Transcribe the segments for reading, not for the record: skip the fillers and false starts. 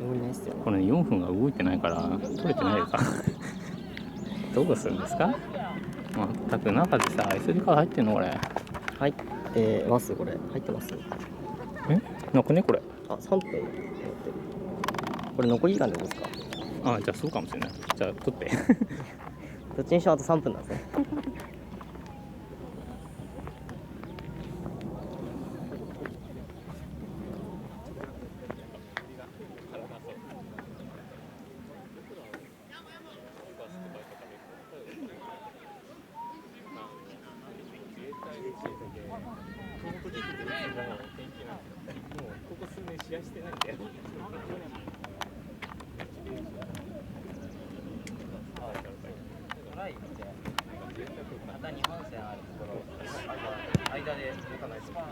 無理ないっすよ。これ4分が動いてないから取れてないかどうするんですか。まったく中でさ SD カード入ってんのこれ。入ってます。これ入ってます。なんかねこれ。あ、3分。これ残り時間でどうですか。あ、じゃあそうかもしれない。じゃあ取ってどっちにしろあと3分なんですね。ここ数年試合してないんだよ。トライってまた日本戦あるところ間で動かないスパン。こ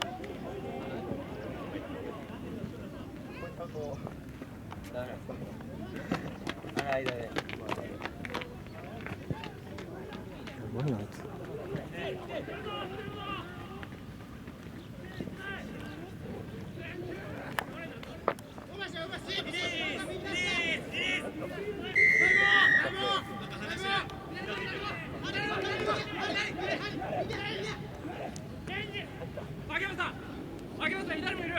ういったこうダメなんですか。あれ間で。すごいなあいつ。秋山さん、誰もいる。